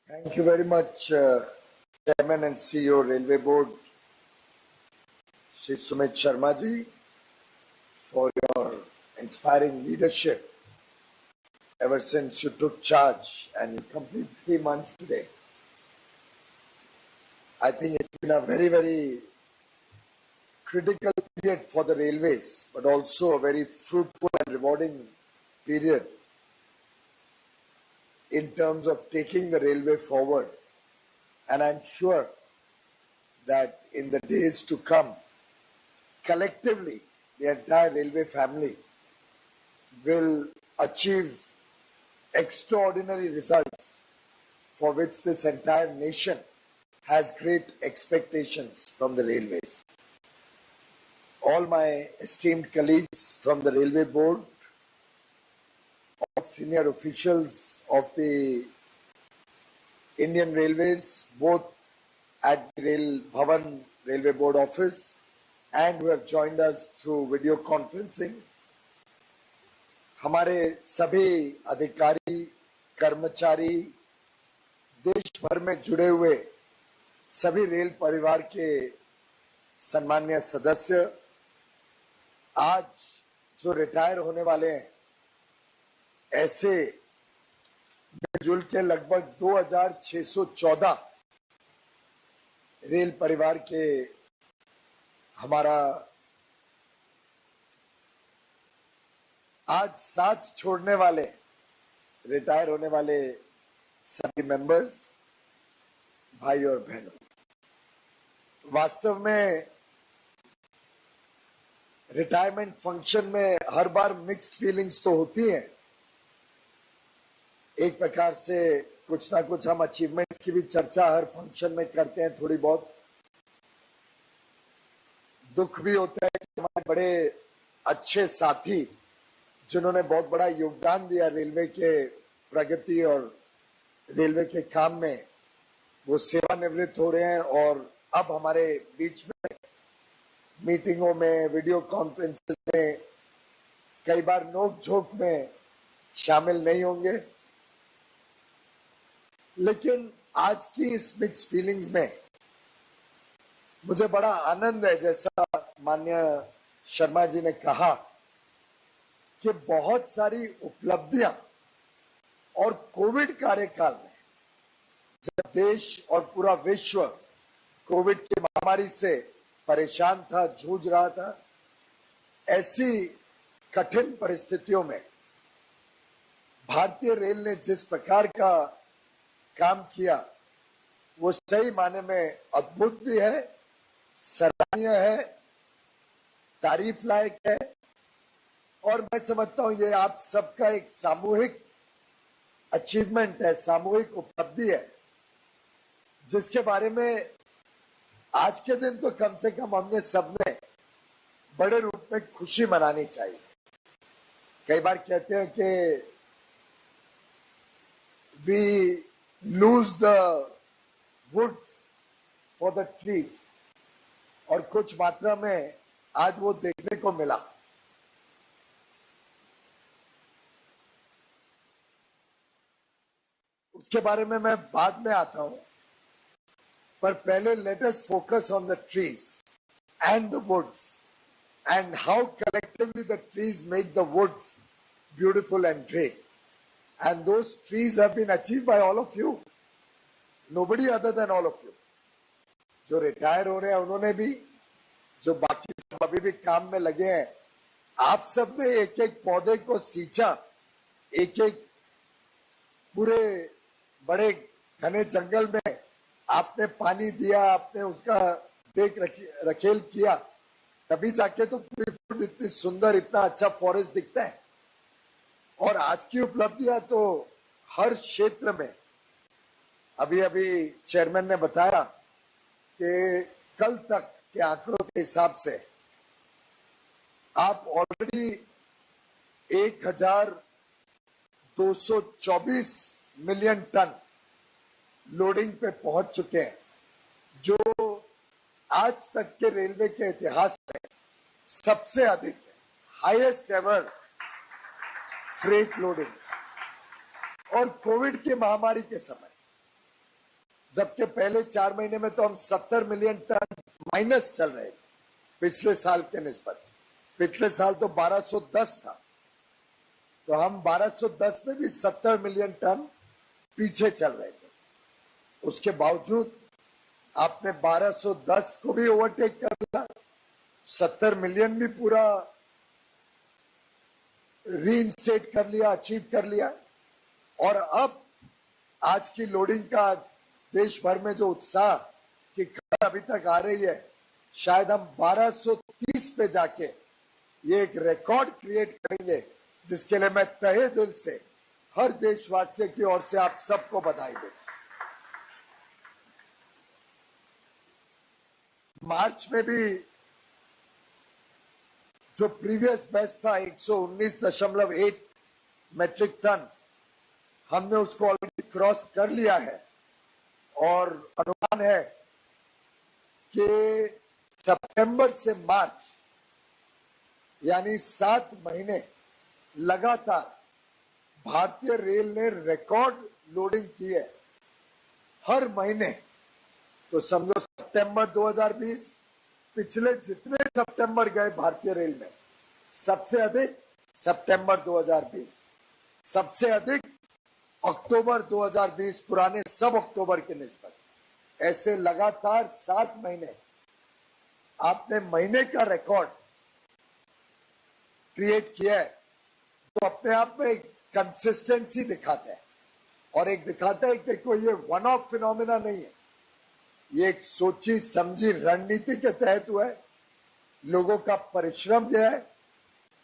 Thank you very much, Chairman and CEO Railway Board, Shri Sumit Sharma ji, for your inspiring leadership ever since you took charge and you complete 3 months today. I think it's been a very, very critical period for the railways, but also a very fruitful and rewarding period in terms of taking the railway forward. And I'm sure that in the days to come, collectively, the entire railway family will achieve extraordinary results for which this entire nation has great expectations from the railways. All my esteemed colleagues from the Railway Board, all senior officials of the Indian Railways, both at the Rail Bhavan Railway Board office and who have joined us through video conferencing, हमारे सभी अधिकारी, कर्मचारी, देश भर में जुड़े हुए सभी रेल परिवार के सम्मानीय सदस्य, आज जो रिटायर होने वाले हैं, ऐसे मिलजुल के लगभग 2614 रेल परिवार के हमारा आज साथ छोड़ने वाले, रिटायर होने वाले सभी मेंबर्स, भाई और बहनों, वास्तव में रिटायरमेंट फंक्शन में हर बार मिक्स्ड फीलिंग्स तो होती हैं। एक प्रकार से कुछ ना कुछ हम अचीवमेंट्स की भी चर्चा हर फंक्शन में करते हैं, थोड़ी बहुत दुख भी होता है कि हमारे बड़े अच्छे साथी जिन्होंने बहुत बड़ा योगदान दिया रेलवे के प्रगति और रेलवे के काम में, वो सेवानिवृत्त हो रहे हैं और अब हमारे बीच में मीटिंगों में, वीडियो कॉन्फ्रेंसेस में, कई बार नोक झोंक में शामिल नहीं होंगे। लेकिन आज की इस मिक्स फीलिंग्स में मुझे बड़ा आनंद है, जैसा माननीय शर्मा जी ने कहा कि बहुत सारी उपलब्धियां और कोविड कार्यकाल में जब देश और पूरा विश्व कोविड की महामारी से परेशान था, जूझ रहा था, ऐसी कठिन परिस्थितियों में भारतीय रेल ने जिस प्रकार का काम किया, वो सही माने में अद्भुत भी है, सराहनीय है, तारीफ लायक है। और मैं समझता हूं ये आप सबका एक सामूहिक अचीवमेंट है, सामूहिक उपलब्धि है, जिसके बारे में आज के दिन तो कम से कम हमने सबने बड़े रूप में खुशी मनानी चाहिए। कई बार कहते हैं कि we lose the woods for the trees, और कुछ मात्रा में आज वो देखने को मिला। उसके बारे में मैं बाद में आता हूं, पर पहले let us focus on the trees and the woods and how collectively the trees make the woods beautiful and great. And those trees have been achieved by all of you, nobody other than all of you. जो retire हो रहे हैं उन्होंने भी, जो बाकी सब अभी भी काम में लगे हैं, आप सब ने एक एक पौधे को सींचा, एक एक पूरे बड़े घने जंगल में आपने पानी दिया, आपने उसका देख रखेल किया, तभी जाके तो पूरी इतनी सुंदर, इतना अच्छा फॉरेस्ट दिखता है। और आज की उपलब्धियां तो हर क्षेत्र में, अभी अभी चेयरमैन ने बताया कि कल तक के आंकड़ों के हिसाब से आप ऑलरेडी 1224 मिलियन टन लोडिंग पे पहुंच चुके हैं, जो आज तक के रेलवे के इतिहास में सबसे अधिक है, हाईएस्ट एवर फ्रेट लोडिंग। और कोविड की महामारी के समय जबकि पहले 4 महीने में तो हम 70 मिलियन टन माइनस चल रहे थे पिछले साल के निस्बत। पिछले साल तो 1210 था, तो हम 1210 में भी 70 मिलियन टन पीछे चल रहे थे। उसके बावजूद आपने 1210 को भी ओवरटेक कर लिया, 70 मिलियन भी पूरा रीइंस्टेट कर लिया, अचीव कर लिया। और अब आज की लोडिंग का देश भर में जो उत्साह की खबर अभी तक आ रही है, शायद हम 1230 पे जाके ये एक रिकॉर्ड क्रिएट करेंगे, जिसके लिए मैं तहे दिल से हर देशवासियों की ओर से आप सबको बधाई देता हूं। मार्च में भी जो प्रीवियस बेस्ट था 119.8 मेट्रिक टन, हमने उसको ऑलरेडी क्रॉस कर लिया है और अनुमान है कि सितंबर से मार्च यानी 7 महीने लगातार भारतीय रेल ने रिकॉर्ड लोडिंग की है हर महीने। तो समझो सितंबर 2020 पिछले जितने सितंबर गए भारतीय रेल में, सबसे अधिक सितंबर 2020, सबसे अधिक अक्टूबर 2020 पुराने सब अक्टूबर के निस्बत। ऐसे लगातार 7 महीने आपने महीने का रिकॉर्ड क्रिएट किया है, तो अपने आप में एक कंसिस्टेंसी दिखाता है और एक दिखाता है कि कोई ये वन ऑफ फिनोमिना नहीं है, ये एक सोची समझी रणनीति के तहत हुआ है, लोगों का परिश्रम दिया है।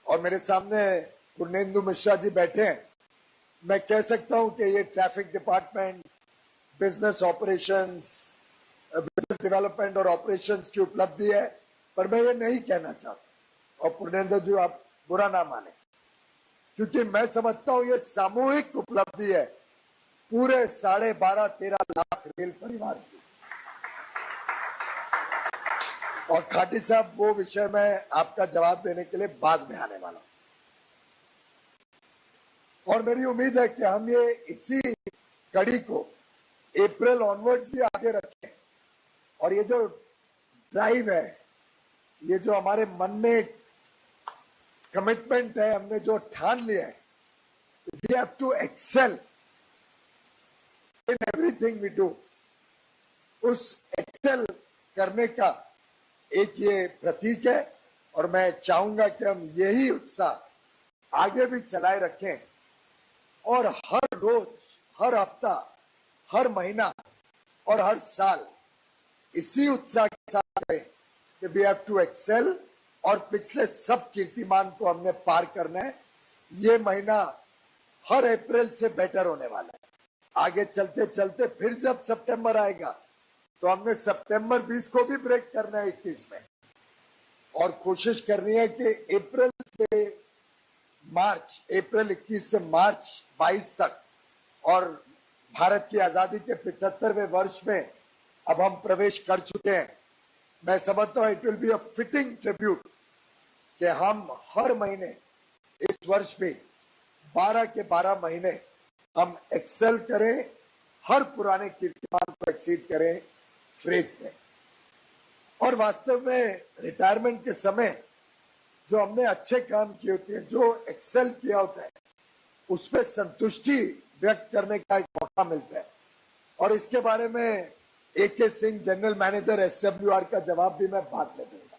और मेरे सामने पूर्णेंदु मिश्रा जी बैठे हैं, मैं कह सकता हूं कि ये traffic department, business operations, business development और ऑपरेशंस की उपलब्धि है, पर मैं ये नहीं कहना चाहता। और पूर्णेंदु जी आप बुरा ना माने, क्योंकि मैं समझता हूं ये सामूहिक उपलब्धि है पूरे 12.5-13 लाख रेल परिवार की। और खाटी साहब वो विषय में आपका जवाब देने के लिए बाद में आने वाला हूं। और मेरी उम्मीद है कि हम ये इसी कड़ी को अप्रैल ऑनवर्ड्स भी आगे रखें। और ये जो ड्राइव है, ये जो हमारे मन में कमिटमेंट है, हमने जो ठान लिया है, we have to excel in everything we do, उस एक्सेल करने का एक ये प्रतीक है। और मैं चाहूंगा कि हम यही उत्साह आगे भी चलाए रखें और हर रोज, हर हफ्ता, हर महीना और हर साल इसी उत्साह के साथ करें कि वी हैव टू एक्सेल। और पिछले सब कीर्तिमान को हमने पार करना है। ये महीना हर अप्रैल से बेटर होने वाला है। आगे चलते चलते फिर जब सितंबर आएगा तो हमने सितंबर 20 को भी ब्रेक करना है 21 में, और कोशिश करनी है कि अप्रैल 21 से मार्च 22 तक, और भारत की आजादी के 75वें वर्ष में अब हम प्रवेश कर चुके हैं। मैं समझता हूं it will be a fitting tribute कि हम हर महीने इस वर्ष भी 12 के 12 महीने हम एक्सेल करें, हर पुराने कीर्तिमान को एक्सीड करें फ्रेट में। और वास्तव में रिटायरमेंट के समय जो हमने अच्छे काम किए होते हैं, जो एक्सेल किया होता है, उसमें संतुष्टि व्यक्त करने का एक मौका मिलता है। और इसके बारे में AK Singh, general manager SWR का जवाब भी मैं बाद में दूंगा।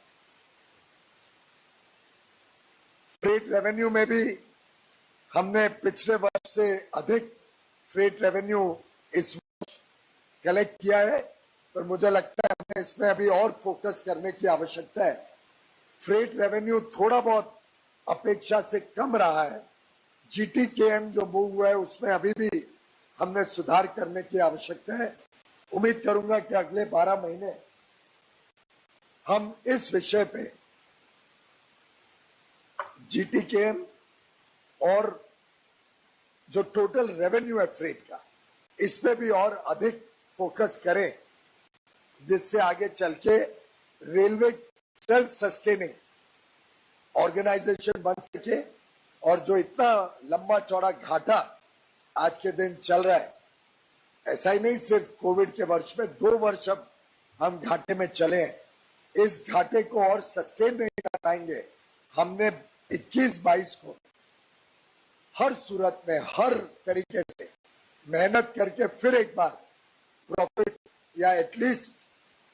फ्रेट रेवेन्यू में भी हमने पिछले वर्ष से अधिक फ्रेट रेवेन्यू इस वर्ष कलेक्ट किया है, पर मुझे लगता है हमें इसमें अभी और फोकस करने की आवश्यकता है। फ्रेट रेवेन्यू थोड़ा बहुत अपेक्षा से कम रहा है। GTKM जो मूव हुआ है उसमें अभी भी हमने सुधार करने की आवश्यकता है। उम्मीद करूंगा कि अगले 12 महीने हम इस विषय पे GTKM और जो टोटल रेवेन्यू है फ्रेट का, इस पे भी और अधिक फोकस करें, जिससे आगे चल के रेलवे सेल्फ सस्टेनिंग ऑर्गेनाइजेशन बन सके। और जो इतना लंबा चौड़ा घाटा आज के दिन चल रहा है, ऐसा ही नहीं सिर्फ कोविड के वर्ष में, 2 वर्ष अब हम घाटे में चले हैं। इस घाटे को और सस्टेन नहीं कर पाएंगे। हमने 21-22 को हर सूरत में, हर तरीके से मेहनत करके फिर एक बार प्रॉफिट या एटलीस्ट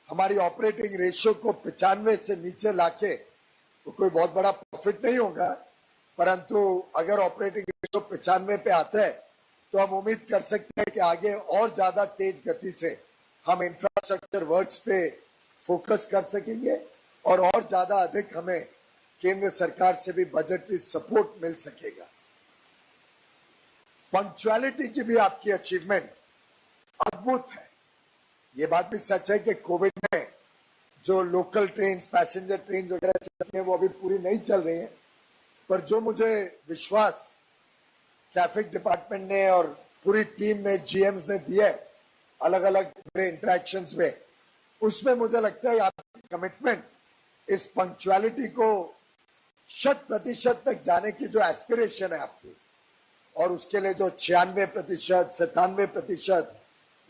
हमारी ऑपरेटिंग रेशियो को 95 से नीचे लाके, तो कोई बहुत बड़ा प्रॉफिट नहीं होगा, परंतु अगर ऑपरेटिंग रेशियो 95 पे आता है तो हम उम्मीद कर सकते हैं कि आगे और ज्यादा तेज गति से हम इंफ्रास्ट्रक्चर वर्क्स पे फोकस कर सकेंगे और ज्यादा अधिक हमें केंद्र सरकार से भी बजटरी सपोर्ट मिल सकेगा। पंक्चुअलिटी की भी आपकी अचीवमेंट अद्भुत है। ये बात भी सच है कि कोविड में जो लोकल ट्रेन, पैसेंजर ट्रेन वगैरह चलती हैं वो अभी पूरी नहीं चल रही हैं, पर जो मुझे विश्वास ट्रैफिक डिपार्टमेंट ने और पूरी टीम ने, जीएम्स ने दिया है अलग अलग इंटरेक्शंस में, उसमें मुझे लगता है आपकी कमिटमेंट इस पंक्चुअलिटी को 100% तक जाने की जो एस्पिरेशन है आपकी, और उसके लिए जो 96%, 97%,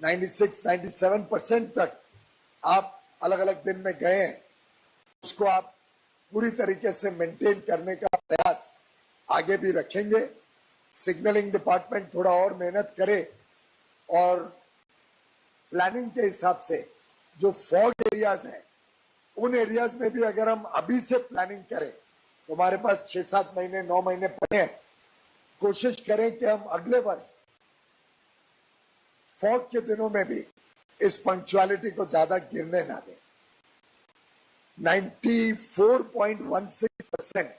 96-97% तक आप अलग अलग दिन में गए हैं, उसको आप पूरी तरीके से मेंटेन करने का प्रयास आगे भी रखेंगे। सिग्नलिंग डिपार्टमेंट थोड़ा और मेहनत करे और प्लानिंग के हिसाब से जो फॉग एरियाज हैं उन एरियाज में भी अगर हम अभी से प्लानिंग करें तो हमारे पास 6-7 महीने, 9 महीने पड़े हैं। कोशिश करें कि हम अगले वर्ष फॉग के दिनों में भी इस पंक्चुअलिटी को ज्यादा गिरने ना दें। 94.16%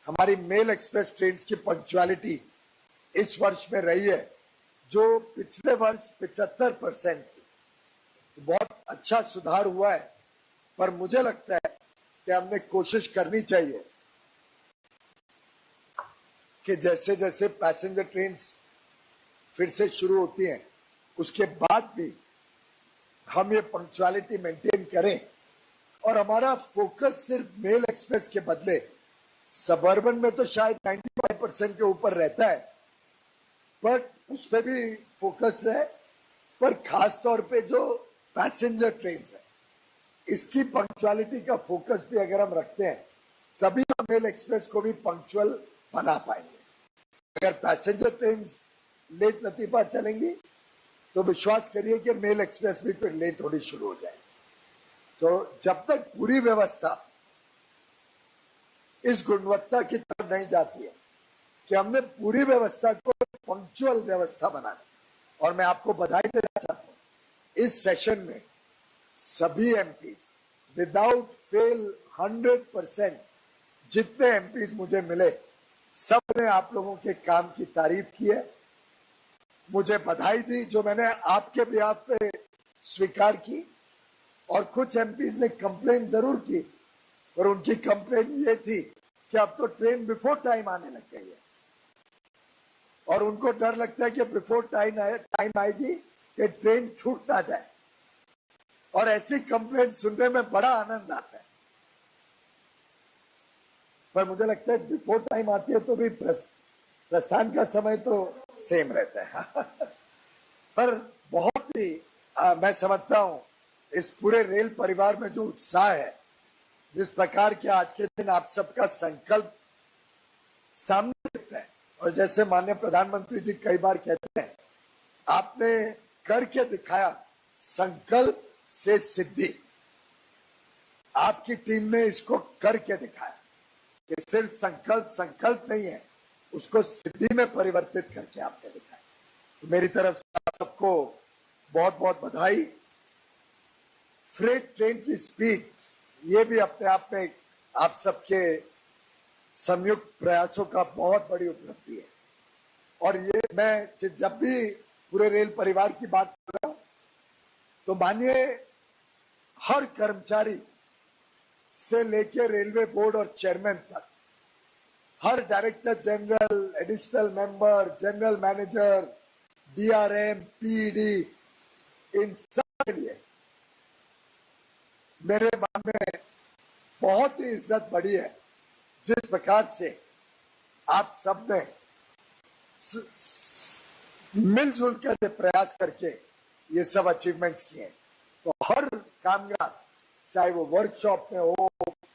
हमारी मेल एक्सप्रेस ट्रेन की पंक्चुअलिटी इस वर्ष में रही है, जो पिछले वर्ष 75% थी। बहुत अच्छा सुधार हुआ है, पर मुझे लगता है कि हमने कोशिश करनी चाहिए कि जैसे जैसे पैसेंजर ट्रेन फिर से शुरू होती हैं उसके बाद भी हम ये पंक्चुअलिटी मेंटेन करें और हमारा फोकस सिर्फ मेल एक्सप्रेस के बदले सबर्बन में तो शायद 95% के ऊपर रहता है, बट उस पर भी फोकस रहे, पर खास तौर पे जो पैसेंजर ट्रेन है इसकी पंक्चुअलिटी का फोकस भी अगर हम रखते हैं तभी हम मेल एक्सप्रेस को भी पंक्चुअल बना पाएंगे। अगर पैसेंजर ट्रेन लेट लतीफा चलेंगी तो विश्वास करिए कि मेल एक्सप्रेस भी फिर लेट होनी शुरू हो जाएगी। तो जब तक पूरी व्यवस्था इस गुणवत्ता की तरफ नहीं जाती है कि हमने पूरी व्यवस्था को पंक्चुअल व्यवस्था बनाना, और मैं आपको बधाई देना चाहता हूं, इस सेशन में सभी एमपीज विदाउट फेल 100% जितने एमपीज मुझे मिले सबने आप लोगों के काम की तारीफ की है, मुझे बधाई दी, जो मैंने आपके बिहाफ पे स्वीकार की। और कुछ एमपीज ने कंप्लेन जरूर की, पर उनकी कंप्लेन ये थी कि अब तो ट्रेन बिफोर टाइम आने लग गई है और उनको डर लगता है कि बिफोर टाइम आएगी कि ट्रेन छूट ना जाए, और ऐसी कंप्लेन सुनने में बड़ा आनंद आता है। पर मुझे लगता है बिफोर टाइम आती है तो भी प्रस्थान का समय तो सेम रहता है। पर बहुत ही मैं समझता हूं इस पूरे रेल परिवार में जो उत्साह है, जिस प्रकार के आज के दिन आप सबका संकल्प सामने दिखता है, और जैसे माननीय प्रधानमंत्री जी कई बार कहते हैं आपने करके दिखाया, संकल्प से सिद्धि। आपकी टीम ने इसको करके दिखाया कि सिर्फ संकल्प नहीं है, उसको सिद्धि में परिवर्तित करके आपने दिखाया। तो मेरी तरफ से आप सबको बहुत बहुत बधाई। फ्रेट ट्रेन की स्पीड ये भी अपने आप में आप सबके संयुक्त प्रयासों का बहुत बड़ी उपलब्धि है, और ये मैं जब भी पूरे रेल परिवार की बात कर रहा हूं तो मानिए हर कर्मचारी से लेके रेलवे बोर्ड और चेयरमैन तक, हर director general, additional member, general manager, DRM, PD, इन सब के लिए मेरे मन में बहुत ही इज्जत बढ़ी है जिस प्रकार से आप सब ने मिलजुल कर प्रयास करके ये सब अचीवमेंट्स किए हैं। तो हर कामगार, चाहे वो वर्कशॉप में हो,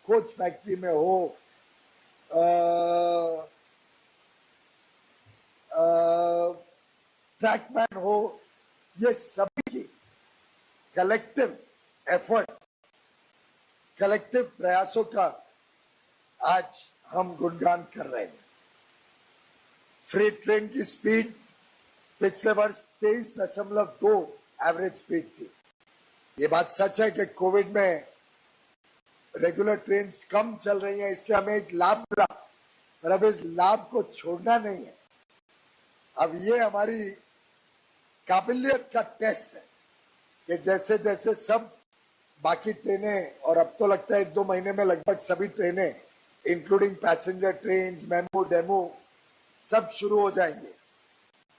कोच फैक्ट्री में हो, ट्रैकमैन हो, ये सभी की कलेक्टिव एफर्ट, कलेक्टिव प्रयासों का आज हम गुणगान कर रहे हैं। फ्री ट्रेन की स्पीड पिछले वर्ष 23.2 एवरेज स्पीड थी। ये बात सच है कि कोविड में रेगुलर ट्रेन कम चल रही हैं, इसलिए हमें एक लाभ मिला, पर अब इस लाभ को छोड़ना नहीं है। अब ये हमारी काबिलियत का टेस्ट है कि जैसे जैसे सब बाकी ट्रेनें, और अब तो लगता है 1-2 महीने में लगभग सभी ट्रेनें including passenger train, memo, demo सब शुरू हो जाएंगे।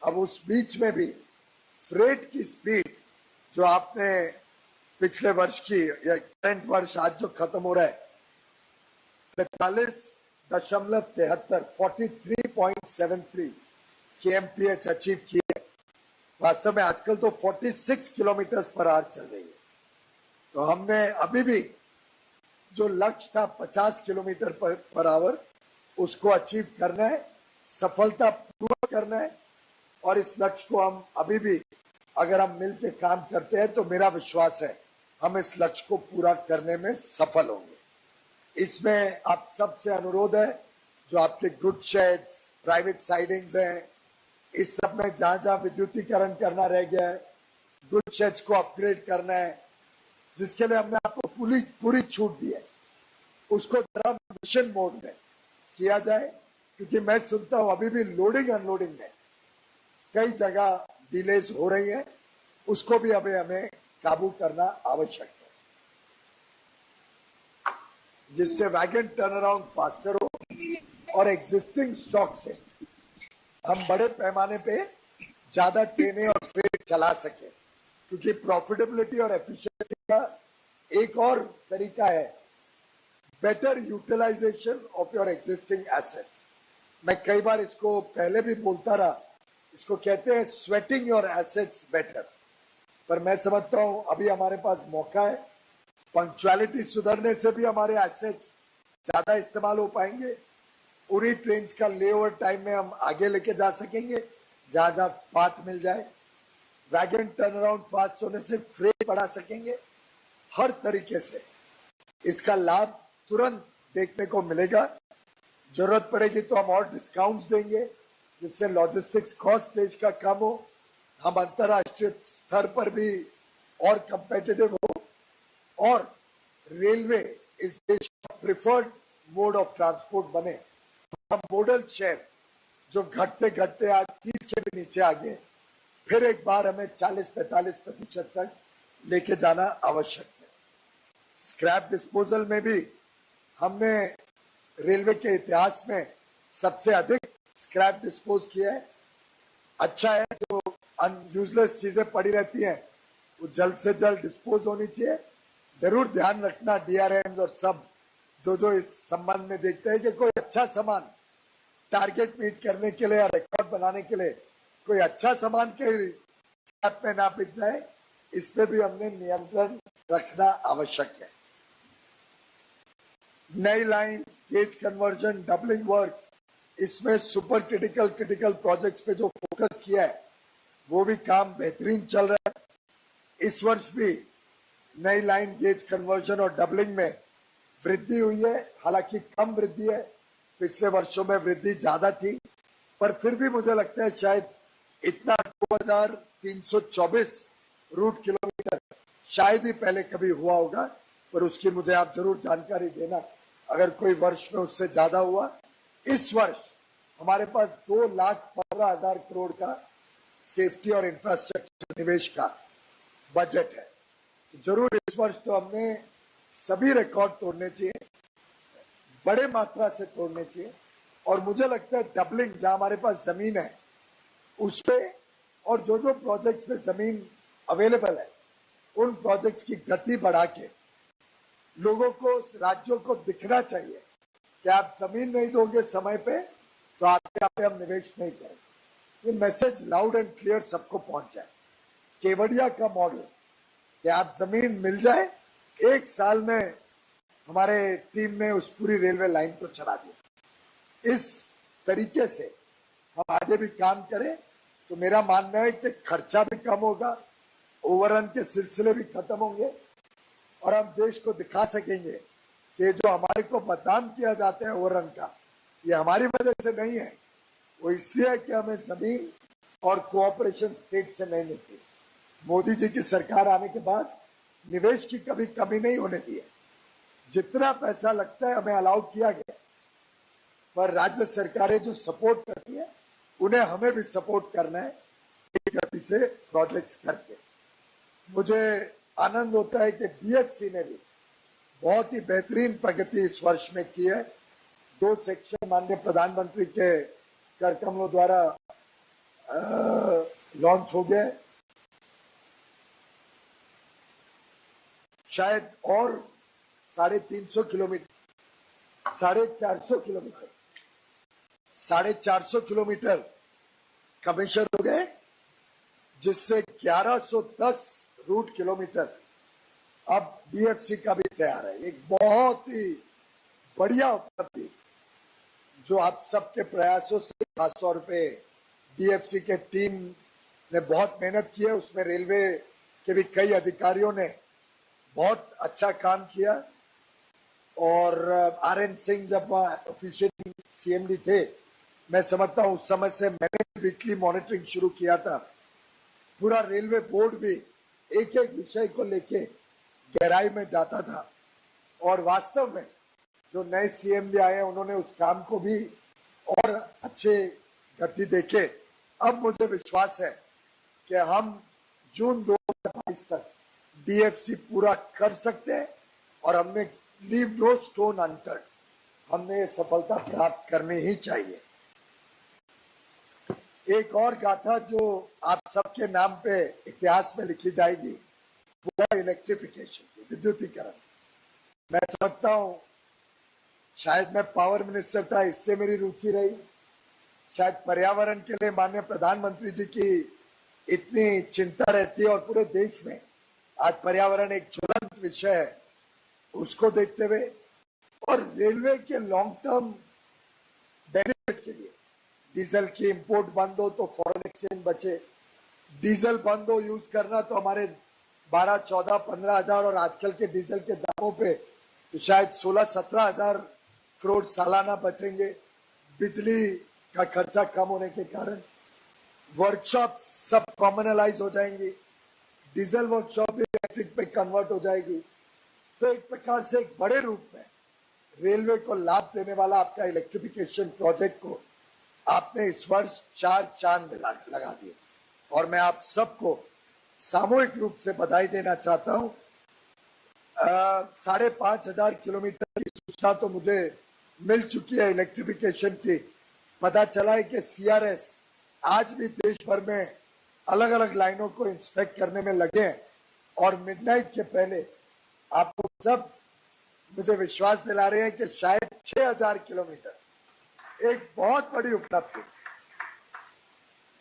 अब उस बीच में भी फ्रेट की स्पीड जो आपने पिछले वर्ष की या करंट वर्ष आज जो खत्म हो रहा है 43.73 43.73 kmph अचीव की है। वास्तव में आजकल तो 46 किलोमीटर पर आवर चल रही है। तो हमने अभी भी जो लक्ष्य था 50 किलोमीटर पर आवर उसको अचीव करना है, सफलता पूर्वक करना है। और इस लक्ष्य को हम अभी भी अगर हम मिलकर काम करते हैं तो मेरा विश्वास है हम इस लक्ष्य को पूरा करने में सफल होंगे। इसमें आप सबसे अनुरोध है, जो आपके गुड शेड्स, प्राइवेट साइडिंग्स हैं, इस सब में जहां जहां विद्युतीकरण करना रह गया है, गुड शेड्स को अपग्रेड करना है, जिसके लिए हमने आपको पूरी छूट दी है, उसको जरा मिशन मोड में किया जाए। क्योंकि मैं सुनता हूं अभी भी लोडिंग अनलोडिंग में कई जगह डिलेज हो रही है, उसको भी अभी हमें काबू करना आवश्यक है, जिससे वैगन टर्न अराउंड फास्टर हो और एग्जिस्टिंग स्टॉक से हम बड़े पैमाने पे ज्यादा ट्रेनें और फ्रेट चला सके। क्योंकि प्रॉफिटेबिलिटी और एफिशिएंसी का एक और तरीका है better utilization of your existing assets. मैं कई बार इसको पहले भी बोलता रहा, इसको कहते हैं स्वेटिंग योर एसेट्स बेटर। पर मैं समझता हूं अभी हमारे पास मौका है, पंक्चुअलिटी सुधरने से भी हमारे एसेट्स ज्यादा इस्तेमाल हो पाएंगे। पूरी ट्रेन का लेओवर टाइम में हम आगे लेके जा सकेंगे जहां जहां पाथ मिल जाए। वैगन टर्न अराउंड फास्ट होने से फ्रेट बढ़ा सकेंगे। हर तरीके से इसका लाभ तुरंत देखने को मिलेगा। जरूरत पड़ेगी तो हम और डिस्काउंट्स देंगे, जिससे लॉजिस्टिक्स कॉस्ट देश का कम हो, हम अंतर्राष्ट्रीय स्तर पर भी और कंपेटिटिव हो, और रेलवे इस देश का प्रिफर्ड मोड ऑफ ट्रांसपोर्ट बने। हम मॉडल शेयर जो घटते घटते आज 30 के भी नीचे आ गए, फिर एक बार हमें 40-45% तक लेके जाना आवश्यक है। स्क्रैप डिस्पोजल में भी हमने रेलवे के इतिहास में सबसे अधिक स्क्रैप डिस्पोज किया है। अच्छा है, जो यूजलेस चीजें पड़ी रहती हैं वो जल्द से जल्द डिस्पोज होनी चाहिए। जरूर ध्यान रखना डीआरएम और सब जो इस संबंध में देखते हैं कि कोई अच्छा सामान टारगेट मीट करने के लिए या रिकॉर्ड बनाने के लिए कोई अच्छा सामान के स्क्रैप में ना बिक जाए, इस पे भी हमने नियंत्रण रखना आवश्यक है। नई line, gauge conversion, doubling works, इसमें सुपर क्रिटिकल प्रोजेक्ट्स पे जो फोकस किया है वो भी काम बेहतरीन चल रहा है। इस वर्ष भी नई लाइन, गेज कन्वर्जन और डबलिंग में वृद्धि हुई है। हालांकि कम वृद्धि है, पिछले वर्षों में वृद्धि ज्यादा थी, पर फिर भी मुझे लगता है शायद इतना 2324 रूट किलोमीटर शायद ही पहले कभी हुआ होगा, पर उसकी मुझे आप जरूर जानकारी देना अगर कोई वर्ष में उससे ज्यादा हुआ। इस वर्ष हमारे पास 2,15,000 करोड़ का सेफ्टी और इंफ्रास्ट्रक्चर निवेश का बजट है। तो जरूर इस वर्ष तो हमने सभी रिकॉर्ड तोड़ने चाहिए, बड़े मात्रा से तोड़ने चाहिए। और मुझे लगता है डबलिंग, जहां हमारे पास जमीन है उस पे, और जो प्रोजेक्ट्स में जमीन अवेलेबल है उन प्रोजेक्ट्स की गति बढ़ा के लोगों को, राज्यों को दिखना चाहिए कि आप जमीन नहीं दोगे समय पे तो आपके यहाँ पे हम निवेश नहीं करेंगे। ये मैसेज लाउड एंड क्लियर सबको पहुंच जाए। केवड़िया का मॉडल कि आप जमीन मिल जाए, 1 साल में हमारे टीम ने उस पूरी रेलवे लाइन को चला दिया। इस तरीके से हम आगे भी काम करें तो मेरा मानना है कि खर्चा भी कम होगा, ओवररन के सिलसिले भी खत्म होंगे और हम देश को दिखा सकेंगे कि जो हमारे को मतदान किया जाता है ओवररन का, ये हमारी वजह से नहीं है, वो इसलिए है कि हमें जमीन और कोऑपरेशन स्टेट से नहीं मिलती। मोदी जी की सरकार आने के बाद निवेश की कभी कमी नहीं होने दी है। जितना पैसा लगता है हमें अलाउ किया गया, पर राज्य सरकारें जो सपोर्ट करती है उन्हें हमें भी सपोर्ट करना है एक गति से प्रोजेक्ट्स करके। मुझे आनंद होता है कि डीएफसी ने भी बहुत ही बेहतरीन प्रगति इस वर्ष में की है। 2 सेक्शन माननीय प्रधानमंत्री के कर कमलों द्वारा लॉन्च हो गए, शायद और 350 किलोमीटर 450 किलोमीटर कमीशन हो गए, जिससे 1110 रूट किलोमीटर अब डीएफसी का भी तैयार है। एक बहुत ही बढ़िया उपलब्धि जो आप सबके प्रयासों से, खासतौर पे डीएफसी के टीम ने बहुत मेहनत की है, उसमें रेलवे के भी कई अधिकारियों ने बहुत अच्छा काम किया। और आरएन सिंह जब वहाँ ऑफिशियल सीएमडी थे, मैं समझता हूँ उस समय से मैंने वीकली मॉनिटरिंग शुरू किया था। पूरा रेलवे बोर्ड भी एक एक विषय को लेके गहराई में जाता था और वास्तव में जो नए सीएमडी आए हैं उन्होंने उस काम को भी और अच्छे गति देके अब मुझे विश्वास है कि हम जून 2022 तक डीएफसी पूरा कर सकते हैं और हमने लीव नो स्टोन अनटर्न, हमने सफलता प्राप्त करनी ही चाहिए। एक और गाथा जो आप सबके नाम पे इतिहास में लिखी जाएगी वो है इलेक्ट्रिफिकेशन, विद्युतीकरण। मैं समझता हूं शायद मैं पावर मिनिस्टर था इससे मेरी रुचि रही, शायद पर्यावरण के लिए माननीय प्रधानमंत्री जी की इतनी चिंता रहती है और पूरे देश में आज पर्यावरण एक ज्वलंत विषय है, उसको देखते हुए और रेलवे के लॉन्ग टर्म बेनिफिट के लिए डीजल की इंपोर्ट बंद हो तो फॉरेन एक्सचेंज बचे, डीजल बंद हो यूज करना तो हमारे 12, 14, 15 हजार और आजकल के डीजल के दामों पे तो शायद 16, 17 हजार करोड़ सालाना बचेंगे। बिजली का खर्चा कम होने के कारण वर्कशॉप सब कॉमनलाइज हो जाएंगी, डीजल वर्कशॉप भी इलेक्ट्रिक पे कन्वर्ट हो जाएगी। तो एक प्रकार से एक बड़े रूप में रेलवे को लाभ देने वाला आपका इलेक्ट्रिफिकेशन प्रोजेक्ट को आपने इस वर्ष 4 चांद लगा दिए और मैं आप सबको सामूहिक रूप से बधाई देना चाहता हूं। 5,500 किलोमीटर की सूचना तो मुझे मिल चुकी है इलेक्ट्रिफिकेशन की। पता चला है कि सीआरएस आज भी देश भर में अलग अलग लाइनों को इंस्पेक्ट करने में लगे हैं और मिडनाइट के पहले आपको सब मुझे विश्वास दिला रहे हैं कि शायद 6,000 किलोमीटर, एक बहुत बड़ी उपलब्धि,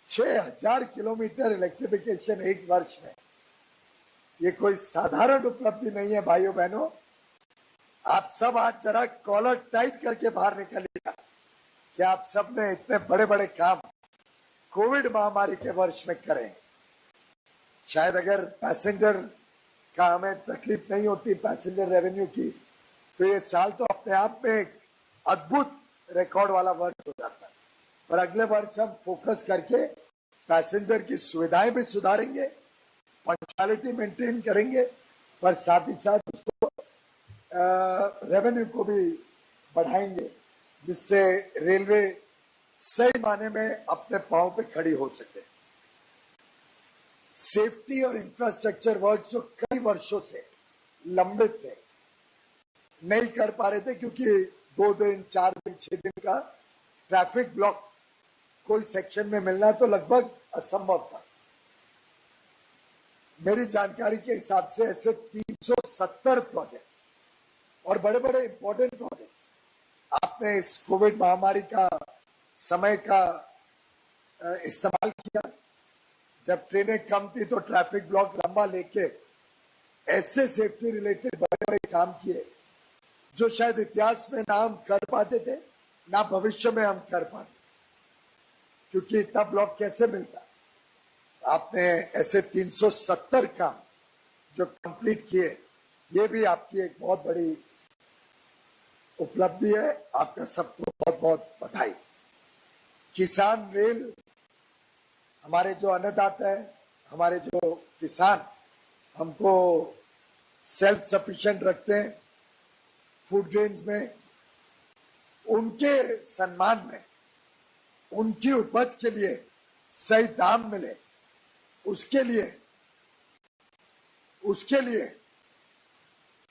6,000 किलोमीटर इलेक्ट्रिफिकेशन एक वर्ष में, ये कोई साधारण उपलब्धि नहीं है भाइयों बहनों। आप सब आज जरा कॉलर टाइट करके बाहर निकलिएगा कि आप सब ने इतने बड़े बड़े काम कोविड महामारी के वर्ष में करें। शायद अगर पैसेंजर का हमें तकलीफ नहीं होती, पैसेंजर रेवेन्यू की, तो ये साल तो अपने आप में एक अद्भुत रिकॉर्ड वाला वर्ष हो जाता है। पर अगले वर्ष हम फोकस करके पैसेंजर की सुविधाएं भी सुधारेंगे, पंक्चुअलिटी मेंटेन करेंगे, पर साथ ही साथ उसको रेवेन्यू को भी बढ़ाएंगे, जिससे रेलवे सही माने में अपने पांव पे खड़ी हो सके। सेफ्टी और इंफ्रास्ट्रक्चर वर्क जो कई वर्षों से लंबित थे, नहीं कर पा रहे थे क्योंकि 2 दिन, 4 दिन, 6 दिन का ट्रैफिक ब्लॉक कोई सेक्शन में मिलना तो लगभग असंभव था। मेरी जानकारी के हिसाब से ऐसे 370 प्रोजेक्ट्स और बड़े बड़े इंपॉर्टेंट प्रोजेक्ट्स आपने इस कोविड महामारी का समय का इस्तेमाल किया, जब ट्रेनें कम थी तो ट्रैफिक ब्लॉक लंबा लेके ऐसे सेफ्टी रिलेटेड बड़े बड़े काम किए जो शायद इतिहास में ना हम कर पाते थे ना भविष्य में हम कर पाते, क्योंकि इतना ब्लॉक कैसे मिलता। आपने ऐसे 370 काम जो कंप्लीट किए, ये भी आपकी एक बहुत बड़ी उपलब्धि है। आपका सबको बहुत बहुत बधाई। किसान रेल, हमारे जो अन्नदाता है, हमारे जो किसान हमको सेल्फ सफिशिएंट रखते हैं फूड ग्रेन्स में, उनके सम्मान में उनकी उपज के लिए सही दाम मिले, उसके लिए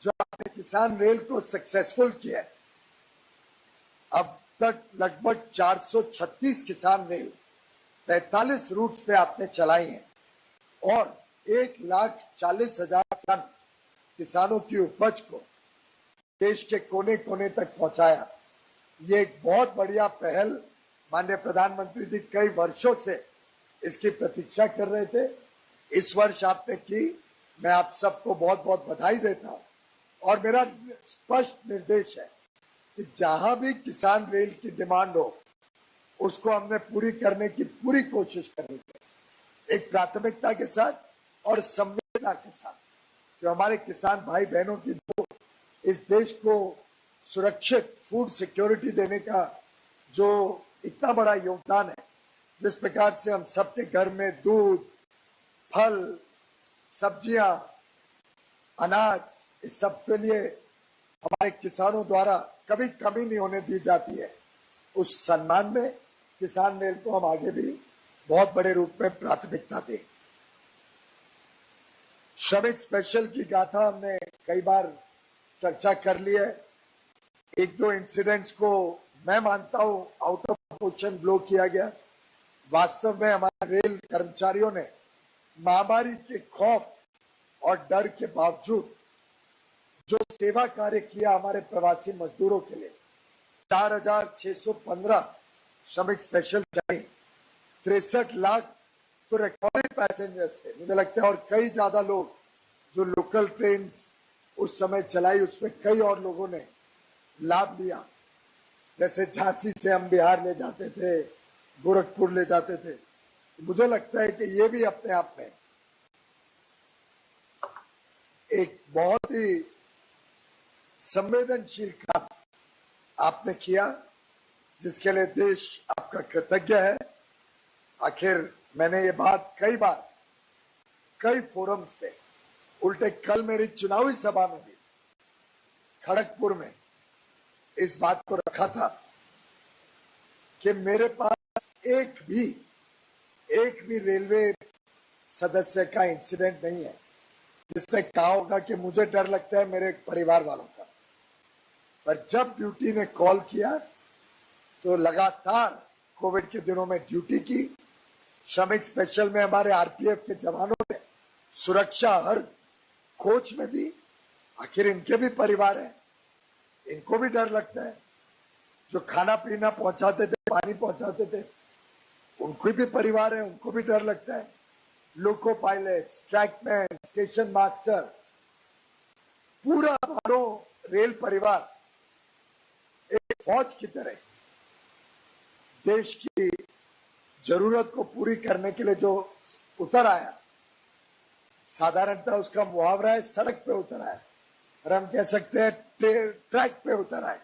जो आपने किसान रेल को सक्सेसफुल किया है, अब तक लगभग 436 किसान रेल 45 रूट्स पे आपने चलाई है और 1,40,000 टन किसानों की उपज को देश के कोने कोने तक पहुंचाया। ये एक बहुत बढ़िया पहल, माननीय प्रधानमंत्री जी कई वर्षों से इसकी प्रतीक्षा कर रहे थे, इस वर्ष आपने की। मैं आप सबको बहुत बहुत बधाई देता हूं और मेरा स्पष्ट निर्देश है कि जहां भी किसान रेल की डिमांड हो उसको हमने पूरी करने की पूरी कोशिश करनी चाहिए, एक प्राथमिकता के साथ और संवेदना के साथ। जो हमारे किसान भाई बहनों की जो इस देश को सुरक्षित फूड सिक्योरिटी देने का जो इतना बड़ा योगदान है, जिस प्रकार से हम सबके घर में दूध, फल, सब्जियां, अनाज, इस सब के लिए हमारे किसानों द्वारा कभी कमी नहीं होने दी जाती है, उस सम्मान में किसान रेल को हम आगे भी बहुत बड़े रूप में प्राथमिकता दें। श्रमिक स्पेशल की गाथा हमने कई बार चर्चा कर ली है। एक दो इंसिडेंट्स को मैं मानता हूं आउट ऑफ प्रोपोर्शन ब्लो किया गया। वास्तव में हमारे रेल कर्मचारियों ने महामारी के खौफ और डर के बावजूद जो सेवा कार्य किया हमारे प्रवासी मजदूरों के लिए, 4,615 श्रमिक स्पेशल चली, 63 लाख तो रिकॉर्डेड पैसेंजर्स थे मुझे लगता है, और कई ज्यादा लोग जो लोकल ट्रेन उस समय चलाई उसमें कई और लोगों ने लाभ लिया। जैसे झांसी से हम बिहार ले जाते थे, गोरखपुर ले जाते थे। मुझे लगता है कि ये भी अपने आप में एक बहुत ही संवेदनशील काम आपने किया, जिसके लिए देश आपका कृतज्ञ है। आखिर मैंने ये बात कई बार कई फोरम्स पे, उल्टे कल मेरी चुनावी सभा में भी खड़गपुर में इस बात को रखा था कि मेरे पास एक भी रेलवे सदस्य का इंसिडेंट नहीं है जिसने कहा होगा कि मुझे डर लगता है मेरे परिवार वालों का। पर जब ड्यूटी ने कॉल किया तो लगातार कोविड के दिनों में ड्यूटी की। श्रमिक स्पेशल में हमारे आरपीएफ के जवानों ने सुरक्षा हर कोच में दी। आखिर इनके भी परिवार है, इनको भी डर लगता है। जो खाना पीना पहुंचाते थे, पानी पहुंचाते थे, उनको भी परिवार है, उनको भी डर लगता है। Loco pilot, trackman, station master, पूरा हमारा रेल परिवार एक फौज की तरह देश की जरूरत को पूरी करने के लिए जो उतर आया, साधारणतः उसका मुहावरा है सड़क पे उतर आया, और हम कह सकते हैं ट्रैक पे उतर आए।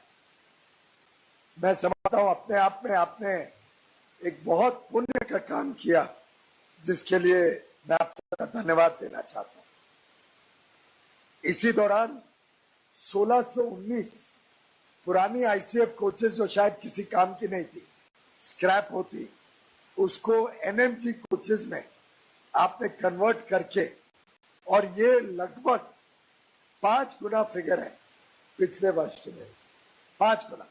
मैं समझता हूं अपने आप में आपने एक बहुत पुण्य का काम किया, जिसके लिए मैं आप सबका धन्यवाद देना चाहता हूं। इसी दौरान 1619 पुरानी आईसीएफ कोचेस जो शायद किसी काम की नहीं थी, स्क्रैप होती, उसको एनएमजी कोचेस में आपने कन्वर्ट करके, और ये लगभग 5 गुना फिगर है पिछले वर्ष के लिए, 5 गुना।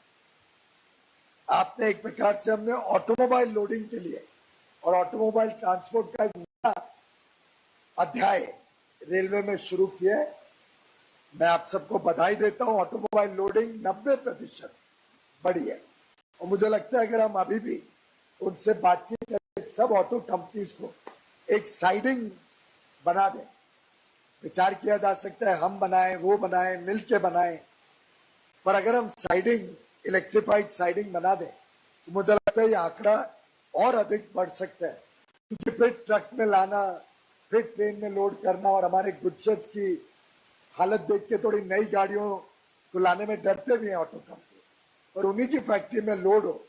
आपने एक प्रकार से हमने ऑटोमोबाइल लोडिंग के लिए और ऑटोमोबाइल ट्रांसपोर्ट का एक नया अध्याय रेलवे में शुरू किया है। मैं आप सबको बधाई देता हूं। ऑटोमोबाइल लोडिंग 90% बढ़ी है, और मुझे लगता है अगर हम अभी भी उनसे बातचीत करें, सब ऑटो कंपनीज को एक साइडिंग बना दें। विचार किया जा सकता है हम बनाएं, वो बनाएं, मिलके बनाएं, पर अगर हम साइडिंग, इलेक्ट्रिफाइड साइडिंग बना दें तो मुझे लगता है ये आंकड़ा और अधिक बढ़ सकता है, क्योंकि फिर ट्रक में लाना, फिर ट्रेन में लोड करना, और हमारे गुडशेड्स की हालत देख के थोड़ी नई गाड़ियों को लाने में डरते भी हैं ऑटो कंपनी, पर उन्हीं की फैक्ट्री में लोड हो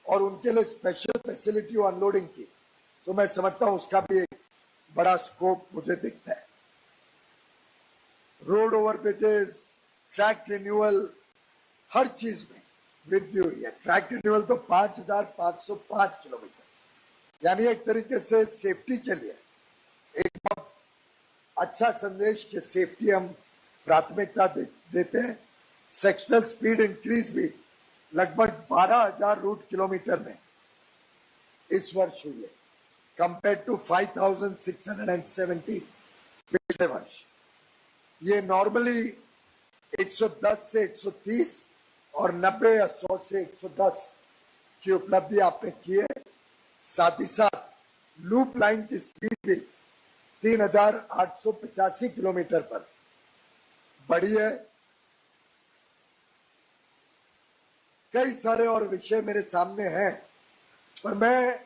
और उनके लिए स्पेशल फैसिलिटी हो अनलोडिंग की, तो मैं समझता हूं उसका भी एक बड़ा स्कोप मुझे दिखता है। Road over bridges, track renewal, हर चीज में वृद्धि हुई है। ट्रैक रिन्यूअल तो 5,505 किलोमीटर, यानी एक तरीके से सेफ्टी के लिए एक बहुत अच्छा संदेश कि सेफ्टी हम प्राथमिकता देते हैं। सेक्शनल स्पीड इंक्रीज भी लगभग 12,000 रूट किलोमीटर में इस वर्ष हुई है, कंपेयर टू 5,670 पिछले वर्ष। ये नॉर्मली 110 से 130 और 90 या 100 से 110 की उपलब्धि आपने की है। साथ ही साथ लूप लाइन की स्पीड भी 3,885 किलोमीटर पर बढ़ी है। कई सारे और विषय मेरे सामने हैं, पर मैं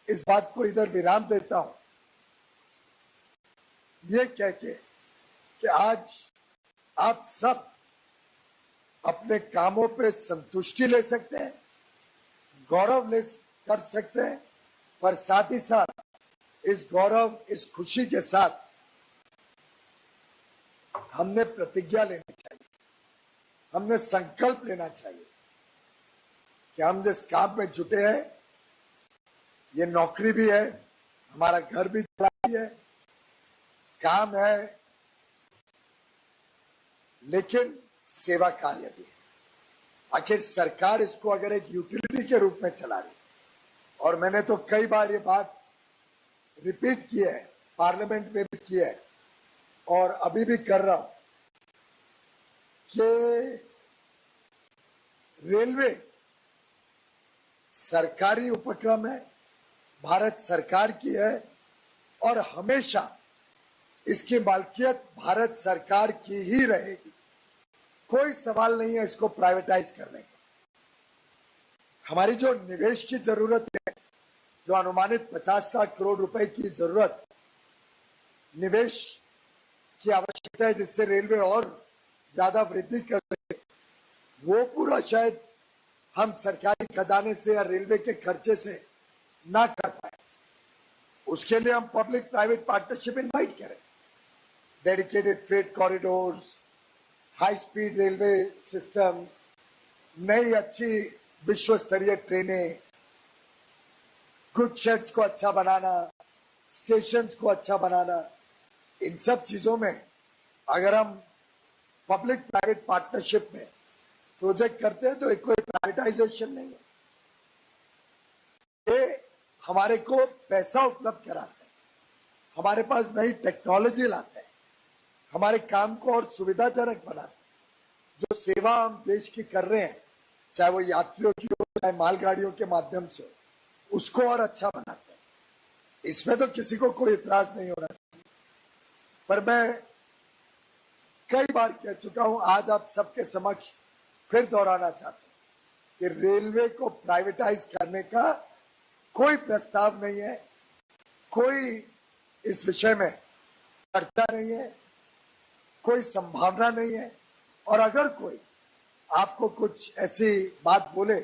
इस बात को इधर विराम देता हूं ये कह के कि आज आप सब अपने कामों पे संतुष्टि ले सकते हैं, गौरव ले कर सकते हैं, पर साथ ही साथ इस गौरव, इस खुशी के साथ हमने प्रतिज्ञा लेनी चाहिए, हमने संकल्प लेना चाहिए कि हम जिस काम में जुटे हैं, ये नौकरी भी है, हमारा घर भी चलाती है, काम है, लेकिन सेवा कार्य भी है। आखिर सरकार इसको अगर एक यूटिलिटी के रूप में चला रही, और मैंने तो कई बार ये बात रिपीट की है, पार्लियामेंट में भी की है और अभी भी कर रहा हूं कि रेलवे सरकारी उपक्रम है, भारत सरकार की है, और हमेशा इसकी मालकियत भारत सरकार की ही रहेगी। कोई सवाल नहीं है इसको प्राइवेटाइज करने का। हमारी जो निवेश की जरूरत है, जो अनुमानित 50 लाख करोड़ रुपए की जरूरत निवेश की आवश्यकता है, जिससे रेलवे और ज्यादा वृद्धि कर सके, वो पूरा शायद हम सरकारी खजाने से या रेलवे के खर्चे से ना कर पाए। उसके लिए हम पब्लिक प्राइवेट पार्टनरशिप इनवाइट करें, dedicated freight corridors, high speed railway system, नई अच्छी विश्व स्तरीय ट्रेनें, गुड शेड्स को अच्छा बनाना, स्टेशंस को अच्छा बनाना, इन सब चीजों में अगर हम पब्लिक प्राइवेट पार्टनरशिप में प्रोजेक्ट करते हैं तो एक कोई प्राइवेटाइजेशन नहीं है, ये हमारे को पैसा उपलब्ध कराते हैं, हमारे पास नई टेक्नोलॉजी लाते हैं, हमारे काम को और सुविधाजनक बनाते हैं। जो सेवा हम देश की कर रहे हैं, चाहे वो यात्रियों की हो, चाहे मालगाड़ियों के माध्यम से, उसको और अच्छा बनाते हैं। इसमें तो किसी को कोई इतराज नहीं होना चाहिए, पर मैं कई बार कह चुका हूं, आज आप सबके समक्ष फिर दोहराना चाहता हूं कि रेलवे को प्राइवेटाइज करने का कोई प्रस्ताव नहीं है, कोई इस विषय में चर्चा नहीं है, कोई संभावना नहीं है, और अगर कोई आपको कुछ ऐसी बात बोले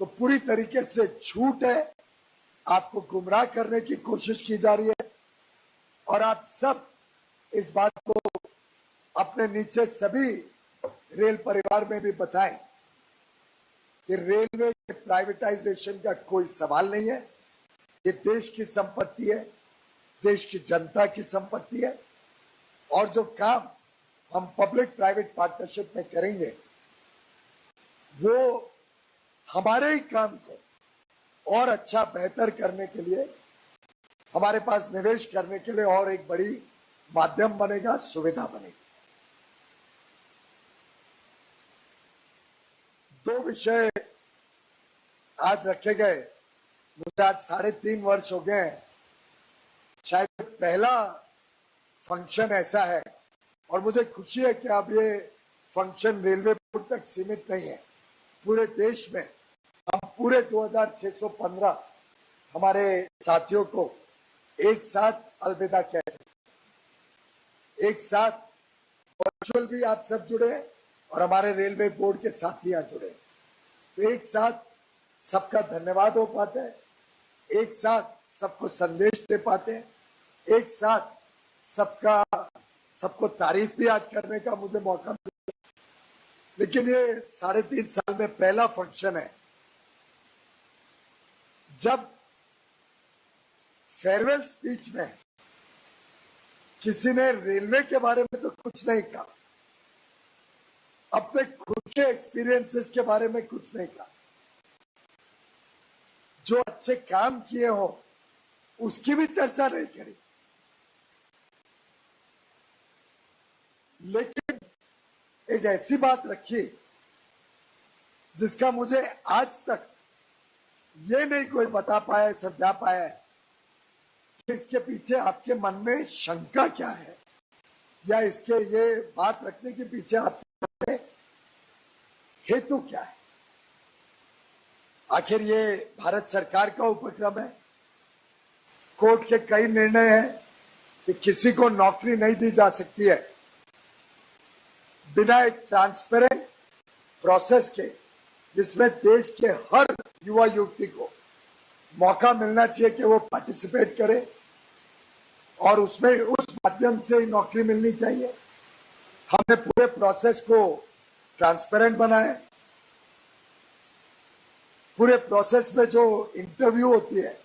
तो पूरी तरीके से झूठ है, आपको गुमराह करने की कोशिश की जा रही है। और आप सब इस बात को अपने नीचे सभी रेल परिवार में भी बताएं कि रेलवे के प्राइवेटाइजेशन का कोई सवाल नहीं है, ये देश की संपत्ति है, देश की जनता की संपत्ति है, और जो काम हम पब्लिक प्राइवेट पार्टनरशिप में करेंगे वो हमारे ही काम को और अच्छा बेहतर करने के लिए, हमारे पास निवेश करने के लिए और एक बड़ी माध्यम बनेगा, सुविधा बनेगी। दो विषय आज रखे गए। मुझे आज 3.5 वर्ष हो गए शायद पहला फंक्शन ऐसा है और मुझे खुशी है कि अब ये फंक्शन रेलवे बोर्ड तक सीमित नहीं है। पूरे देश में हम पूरे 2615 हमारे साथियों को एक साथ अलविदा कह सकते, एक साथ वर्चुअल भी आप सब जुड़े और हमारे रेलवे बोर्ड के साथियां जुड़े, तो एक साथ सबका धन्यवाद हो पाते हैं, एक साथ सबको संदेश दे पाते हैं, एक साथ सबको तारीफ भी आज करने का मुझे मौका मिला। लेकिन ये 3.5 साल में पहला फंक्शन है जब फेयरवेल स्पीच में किसी ने रेलवे के बारे में तो कुछ नहीं कहा, अपने खुद के एक्सपीरियंसेस के बारे में कुछ नहीं कहा, जो अच्छे काम किए हो उसकी भी चर्चा नहीं करी। लेकिन एक ऐसी बात रखी जिसका मुझे आज तक ये नहीं कोई बता पाया, समझा पाया कि इसके पीछे आपके मन में शंका क्या है, या इसके ये बात रखने के पीछे आपके मन में हेतु क्या है। आखिर ये भारत सरकार का उपक्रम है, कोर्ट के कई निर्णय हैं कि किसी को नौकरी नहीं दी जा सकती है बिना एक ट्रांसपेरेंट प्रोसेस के, जिसमें देश के हर युवा युवती को मौका मिलना चाहिए कि वो पार्टिसिपेट करे और उसमें उस माध्यम से नौकरी मिलनी चाहिए। हमने पूरे प्रोसेस को ट्रांसपेरेंट बनाया। पूरे प्रोसेस में जो इंटरव्यू होती है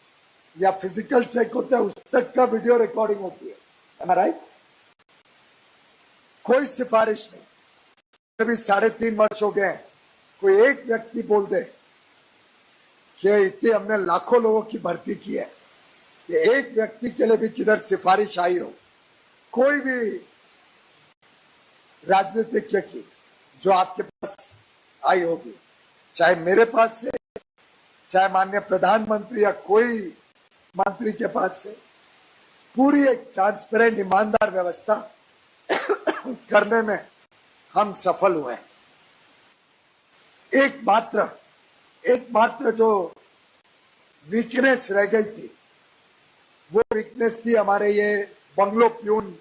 या फिजिकल चेक होता है उस तक का वीडियो रिकॉर्डिंग होती है, राइट? कोई सिफारिश नहीं। अभी 3.5 वर्ष हो गए, कोई एक व्यक्ति बोल दे कि इतने हमने लाखों लोगों की भर्ती की है, ये एक व्यक्ति के लिए भी किधर सिफारिश आई हो, कोई भी राजनीतिज्ञ की जो आपके पास आई होगी, चाहे मेरे पास से, चाहे माननीय प्रधानमंत्री या कोई मंत्री के पास से, पूरी एक ट्रांसपेरेंट ईमानदार व्यवस्था करने में हम सफल हुए। एकमात्र जो वीकनेस रह गई थी वो वीकनेस थी हमारे ये बंगलो प्यून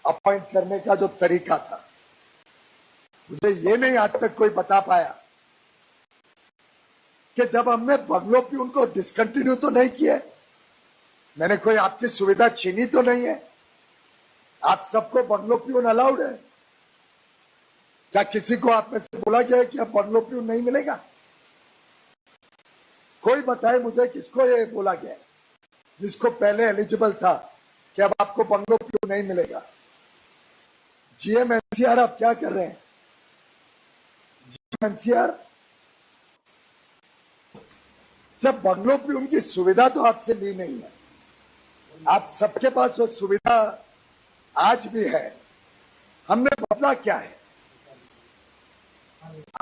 अपॉइंट करने का जो तरीका था। मुझे ये नहीं आज तक कोई बता पाया कि जब हमने बंगलो प्यून को डिसकंटिन्यू तो नहीं किया, मैंने कोई आपकी सुविधा छीनी तो नहीं है, आप सबको बंगलो प्यून अलाउड है। क्या किसी को आप में से बोला गया है कि अब बंगलो प्यून नहीं मिलेगा? कोई बताए मुझे किसको ये बोला गया है, जिसको पहले एलिजिबल था कि अब आपको बंगलो प्यून नहीं मिलेगा? जीएम एनसीआर आप क्या कर रहे हैं? जीएम एनसीआर जब बंगलो प्यून की सुविधा तो आपसे ली नहीं है, आप सबके पास वो सुविधा आज भी है, हमने बदला क्या है?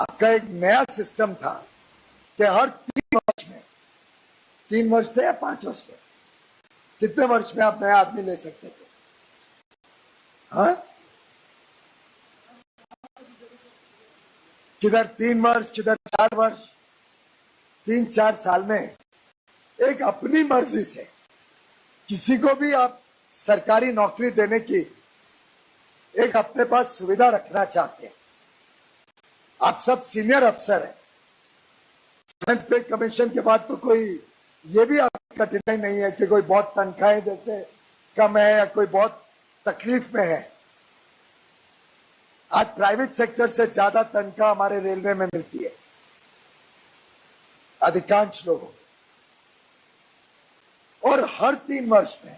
आपका एक नया सिस्टम था कि हर 3 वर्ष में, 3 वर्ष थे या 5 वर्ष थे, कितने वर्ष में आप नया आदमी ले सकते थे? हाँ, किधर 3 वर्ष, किधर 4 वर्ष, 3-4 साल में एक अपनी मर्जी से किसी को भी आप सरकारी नौकरी देने की एक अपने पास सुविधा रखना चाहते हैं। आप सब सीनियर अफसर हैं, 7th पे कमीशन के बाद तो कोई ये भी आपकी कठिनाई नहीं है कि कोई बहुत तनख्वाहें जैसे कम है या कोई बहुत तकलीफ में है। आज प्राइवेट सेक्टर से ज्यादा तनख्वाह हमारे रेलवे में मिलती है अधिकांश लोगों को, और हर 3 वर्ष में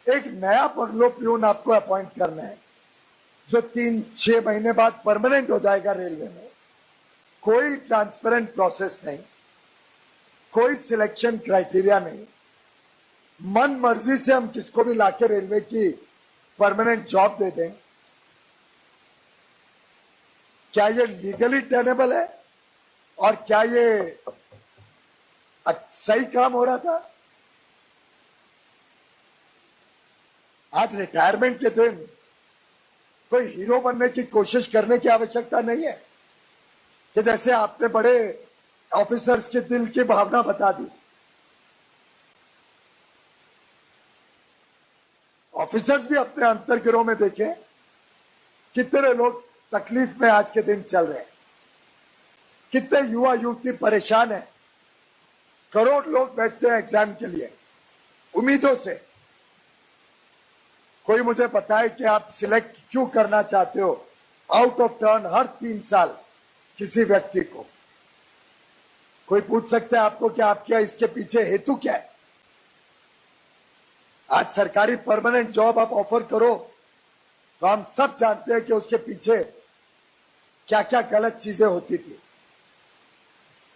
एक नया बंगलो प्यून आपको अपॉइंट करना है जो 3-6 महीने बाद परमानेंट हो जाएगा रेलवे में। कोई ट्रांसपेरेंट प्रोसेस नहीं, कोई सिलेक्शन क्राइटेरिया नहीं, मन मर्जी से हम किसको भी लाके रेलवे की परमानेंट जॉब दे दें। क्या ये लीगली टेनेबल है और क्या ये सही काम हो रहा था? आज रिटायरमेंट के दिन कोई हीरो बनने की कोशिश करने की आवश्यकता नहीं है कि जैसे आपने बड़े ऑफिसर्स के दिल की भावना बता दी। ऑफिसर्स भी अपने अंतर्गिरोह में देखें कितने लोग तकलीफ में आज के दिन चल रहे हैं, कितने युवा युवती परेशान है। करोड़ लोग बैठते हैं एग्जाम के लिए उम्मीदों से। कोई मुझे बताए कि आप सिलेक्ट क्यों करना चाहते हो आउट ऑफ टर्न हर 3 साल किसी व्यक्ति को। कोई पूछ सकता है आपको कि आप क्या इसके पीछे हेतु क्या है। आज सरकारी परमानेंट जॉब आप ऑफर करो तो हम सब जानते हैं कि उसके पीछे क्या क्या गलत चीजें होती थी,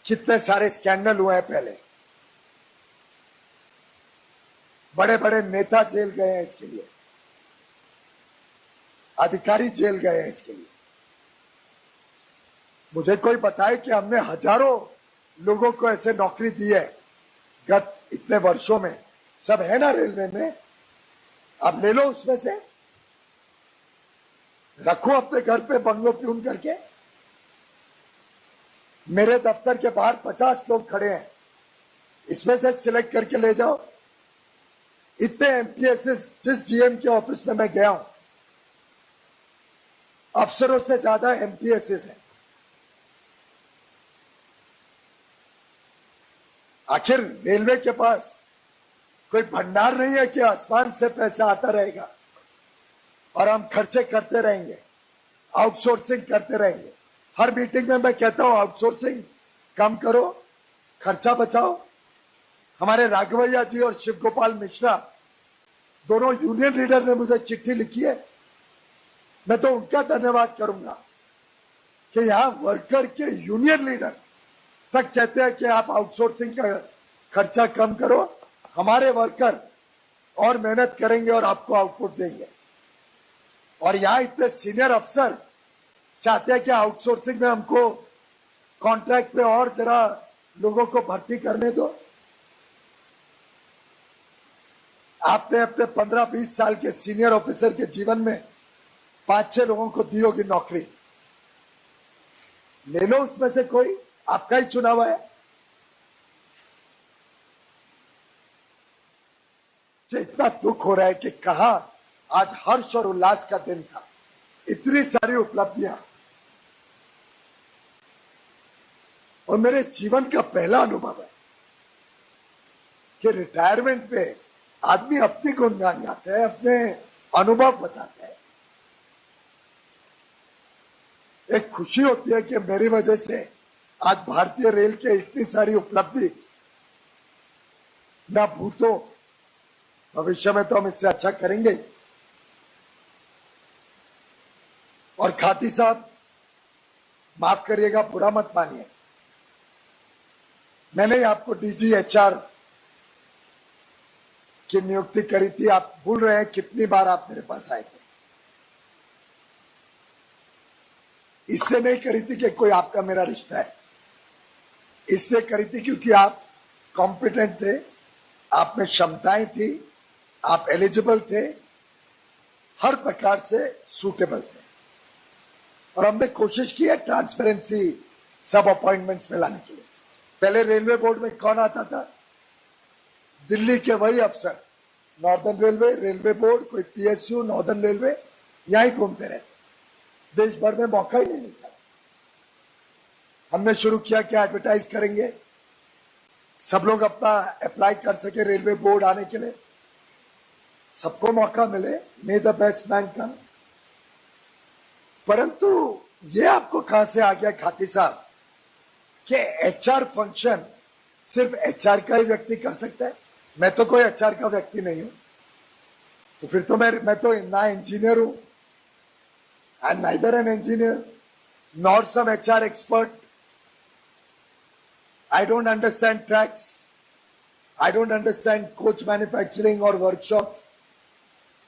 कितने सारे स्कैंडल हुए हैं पहले। बड़े बड़े नेता जेल गए हैं इसके लिए, अधिकारी जेल गए हैं इसके लिए। मुझे कोई बताए कि हमने हजारों लोगों को ऐसे नौकरी दी है गत इतने वर्षों में। सब है ना रेलवे में, अब ले लो उसमें से, रखो अपने घर पे बंगलो प्यून करके। मेरे दफ्तर के बाहर 50 लोग खड़े हैं, इसमें से सिलेक्ट करके ले जाओ। इतने एमपीएसएस जिस जीएम के ऑफिस में मैं गया हूं, अफसरों से ज्यादा एमपीएसएस है। आखिर रेलवे के पास कोई भंडार नहीं है कि आसमान से पैसा आता रहेगा और हम खर्चे करते रहेंगे, आउटसोर्सिंग करते रहेंगे। हर मीटिंग में मैं कहता हूं आउटसोर्सिंग कम करो, खर्चा बचाओ। हमारे राघवैया जी और शिव गोपाल मिश्रा दोनों यूनियन लीडर ने मुझे चिट्ठी लिखी है। मैं तो उनका धन्यवाद करूंगा कि यहां वर्कर के यूनियन लीडर तक कहते हैं कि आप आउटसोर्सिंग का खर्चा कम करो, हमारे वर्कर और मेहनत करेंगे और आपको आउटपुट देंगे। और यहां इतने सीनियर अफसर चाहते हैं कि आउटसोर्सिंग में हमको कॉन्ट्रैक्ट पे और जरा लोगों को भर्ती करने दो। आपने अपने 15-20 साल के सीनियर ऑफिसर के जीवन में 5-6 लोगों को दी होगी नौकरी, ले लो उसमें से कोई, आपका ही चुनाव है। तो इतना दुख हो रहा है कि कहा आज हर्ष और उल्लास का दिन था, इतनी सारी उपलब्धियां। और मेरे जीवन का पहला अनुभव है कि रिटायरमेंट पे आदमी अपनी गुणगान गाता है, अपने अनुभव बताता है। एक खुशी होती है कि मेरी वजह से आज भारतीय रेल के इतनी सारी उपलब्धि, ना भूतो भविष्य में तो हम इससे अच्छा करेंगे। और खाती साहब माफ करिएगा, बुरा मत मानिए, मैंने आपको डीजी एचआर की नियुक्ति करी थी। आप भूल रहे हैं कितनी बार आप मेरे पास आए थे। इससे नहीं करी थी कि कोई आपका मेरा रिश्ता है, इसलिए करी थी क्योंकि आप कॉम्पिटेंट थे, आप में क्षमताएं थी, आप एलिजिबल थे, हर प्रकार से सूटेबल थे। और हमने कोशिश की है ट्रांसपेरेंसी सब अपॉइंटमेंट्स में लाने के लिए। पहले रेलवे बोर्ड में कौन आता था? दिल्ली के वही अफसर, नॉर्दर्न रेलवे, रेलवे बोर्ड, कोई पीएसयू, नॉर्दर्न रेलवे, यहीं घूमते रहते, देश भर में मौका ही नहीं मिलता। हमने शुरू किया कि एडवर्टाइज करेंगे, सब लोग अपना अप्लाई कर सके रेलवे बोर्ड आने के लिए, सबको मौका मिले, मे द बेस्ट मैन कम। परंतु ये आपको कहां से आ गया खाती साहब कि एचआर फंक्शन सिर्फ एचआर का ही व्यक्ति कर सकता है? मैं तो कोई एचआर का व्यक्ति नहीं हूं, तो फिर तो मैं तो ना इंजीनियर हूं, and neither an engineer nor some HR expert. I don't understand tracks. I don't understand coach manufacturing or workshops.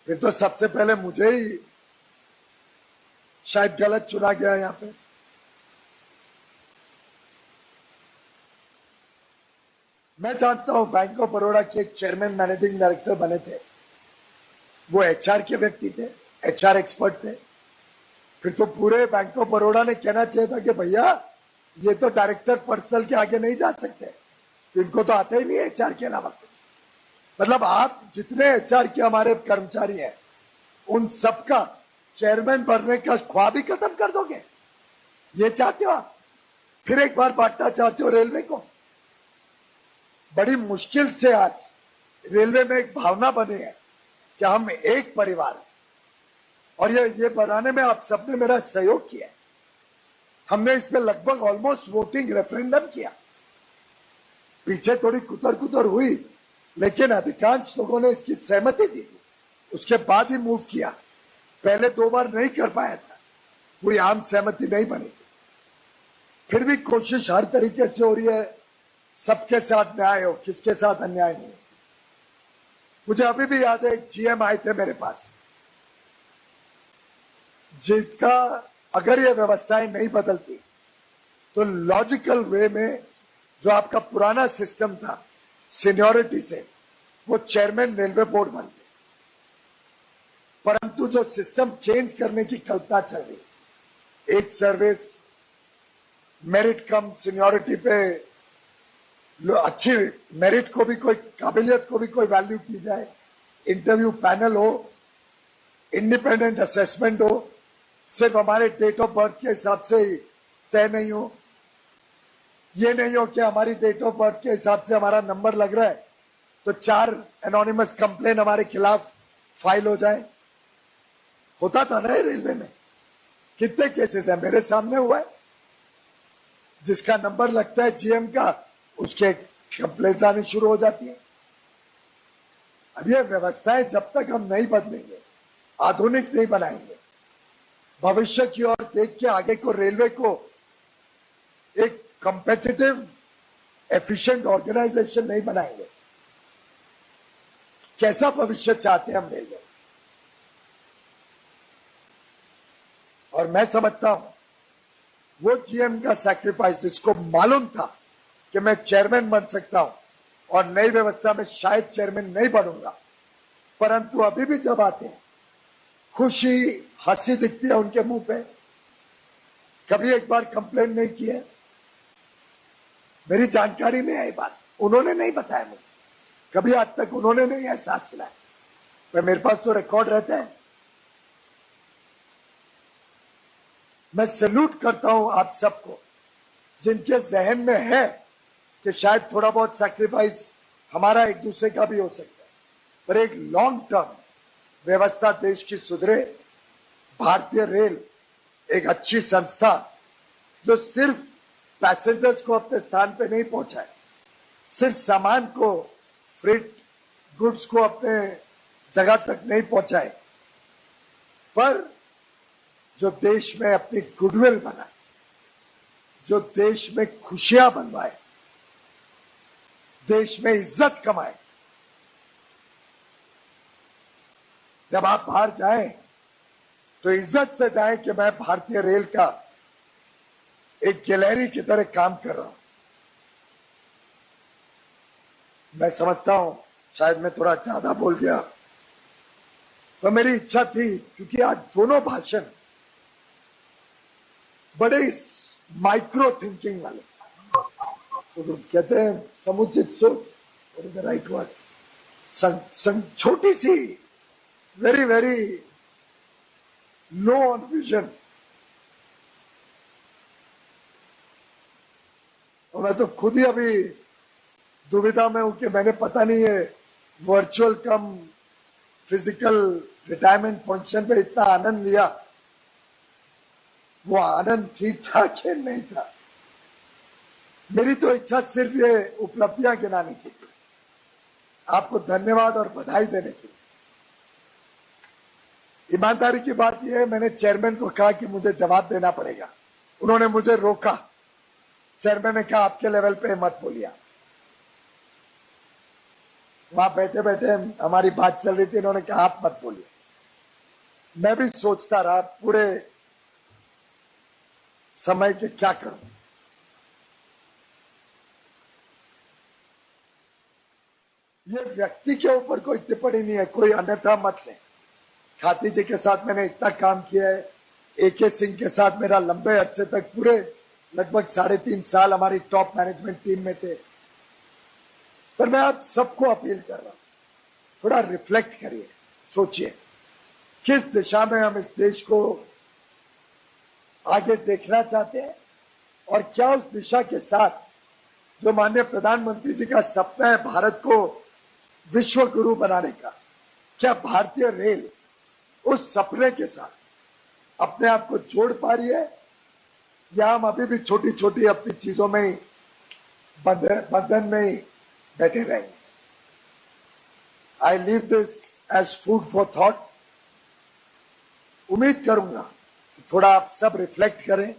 फिर तो सबसे पहले मुझे ही शायद गलत चुना गया यहां पे। मैं जानता हूं बैंक ऑफ बड़ौदा के एक चेयरमैन मैनेजिंग डायरेक्टर बने थे, वो एचआर के व्यक्ति थे, एचआर एक्सपर्ट थे। फिर तो पूरे बैंक ऑफ बड़ौदा ने कहना चाहिए था कि भैया ये तो डायरेक्टर पर्सनल के आगे नहीं जा सकते, तो इनको तो आता ही नहीं एचआर के अलावा कुछ। मतलब आप जितने एचआर के हमारे कर्मचारी हैं उन सबका चेयरमैन बनने का ख्वाब ही खत्म कर दोगे? ये चाहते हो आप? फिर एक बार बांटना चाहते हो रेलवे को? बड़ी मुश्किल से आज रेलवे में एक भावना बनी है कि हम एक परिवार हैं, और ये बनाने में आप सबने मेरा सहयोग किया। हमने इस पे लगभग ऑलमोस्ट वोटिंग रेफरेंडम किया। पीछे थोड़ी कुतर हुई, लेकिन अधिकांश लोगों ने इसकी सहमति दी। उसके बाद ही मूव किया। पहले 2 बार नहीं कर पाया था, कोई आम सहमति नहीं बनी। फिर भी कोशिश हर तरीके से हो रही है, सबके साथ न्याय हो, किसके साथ अन्याय नहीं। मुझे अभी भी याद है, एक जीएम आए थे मेरे पास, जिनका अगर ये व्यवस्थाएं नहीं बदलती तो लॉजिकल वे में जो आपका पुराना सिस्टम था सीनियोरिटी से, वो चेयरमैन रेलवे बोर्ड बनते। परंतु जो सिस्टम चेंज करने की कल्पना चल रही, एक सर्विस मेरिट कम सीनियोरिटी पे, अच्छी मेरिट को भी कोई, काबिलियत को भी कोई वैल्यू की जाए, इंटरव्यू पैनल हो, इंडिपेंडेंट असेसमेंट हो, सिर्फ हमारे डेट ऑफ बर्थ के हिसाब से ही तय नहीं हो। ये नहीं हो कि हमारी डेट ऑफ बर्थ के हिसाब से हमारा नंबर लग रहा है तो 4 एनोनिमस कंप्लेन हमारे खिलाफ फाइल हो जाए। होता था ना रेलवे में, कितने केसेस है, मेरे सामने हुआ है। जिसका नंबर लगता है जीएम का, उसके कंप्लेंट आनी शुरू हो जाती है। अब ये व्यवस्थाएं जब तक हम नहीं बदलेंगे, आधुनिक नहीं बनाएंगे, भविष्य की ओर देख के आगे को रेलवे को एक कंपेटिटिव एफिशिएंट ऑर्गेनाइजेशन नहीं बनाएंगे, कैसा भविष्य चाहते हैं हम रेलवे? और मैं समझता हूं वो जीएम का सैक्रिफाइस, जिसको मालूम था कि मैं चेयरमैन बन सकता हूं और नई व्यवस्था में शायद चेयरमैन नहीं बनूंगा, परंतु अभी भी जब आते हैं खुशी हंसी दिखती है उनके मुंह पे। कभी एक बार कंप्लेन नहीं की है, मेरी जानकारी में है बात, उन्होंने नहीं बताया मुझे, कभी आज तक उन्होंने नहीं एहसास दिलाया, पर मेरे पास तो रिकॉर्ड रहता है। मैं सैल्यूट करता हूं आप सबको जिनके जहन में है कि शायद थोड़ा बहुत सैक्रिफाइस हमारा एक दूसरे का भी हो सकता है, पर एक लॉन्ग टर्म व्यवस्था देश की सुधरे। भारतीय रेल एक अच्छी संस्था जो सिर्फ पैसेंजर्स को अपने स्थान पे नहीं पहुंचाए, सिर्फ सामान को, फ्रेट गुड्स को अपने जगह तक नहीं पहुंचाए, पर जो देश में अपनी गुडविल बनाए, जो देश में खुशियां बनवाए, देश में इज्जत कमाए। जब आप बाहर जाएं तो इज्जत से जाएं कि मैं भारतीय रेल का एक गैलरी की तरह काम कर रहा हूं। मैं समझता हूं शायद मैं थोड़ा ज्यादा बोल गया, पर मेरी इच्छा थी, क्योंकि आज दोनों भाषण बड़े माइक्रो थिंकिंग वाले, तो कहते हैं समुचित सोच, द राइट वर्ड, छोटी सी, very very low on vision. और मैं तो खुद ही अभी दुविधा में हूं कि मैंने पता नहीं है वर्चुअल कम फिजिकल रिटायरमेंट फंक्शन पे इतना आनंद लिया, वो आनंद ठीक था कि नहीं था। मेरी तो इच्छा सिर्फ ये उपलब्धियां गिनाने की थी, आपको धन्यवाद और बधाई देने की। ईमानदारी की बात यह है, मैंने चेयरमैन को कहा कि मुझे जवाब देना पड़ेगा, उन्होंने मुझे रोका। चेयरमैन ने कहा आपके लेवल पे मत बोलिए। वहां बैठे बैठे हमारी बात चल रही थी, इन्होंने कहा आप मत बोलिए। मैं भी सोचता रहा पूरे समय के क्या करूं। ये व्यक्ति के ऊपर कोई टिप्पणी नहीं है, कोई अन्यथा मत ले। खाती जी के साथ मैंने इतना काम किया है, AK सिंह के साथ मेरा लंबे अरसे तक पूरे लगभग 3.5 साल हमारी टॉप मैनेजमेंट टीम में थे। पर मैं आप सबको अपील कर रहा हूं, थोड़ा रिफ्लेक्ट करिए, सोचिए किस दिशा में हम इस देश को आगे देखना चाहते हैं और क्या उस दिशा के साथ जो माननीय प्रधानमंत्री जी का सपना है भारत को विश्व गुरु बनाने का, क्या भारतीय रेल उस सपने के साथ अपने आप को जोड़ पा रही है या हम अभी भी छोटी छोटी अपनी चीजों में ही बंधन में ही बैठे रहेंगे। I leave this as food for thought. उम्मीद करूंगा कि थोड़ा आप सब रिफ्लेक्ट करें,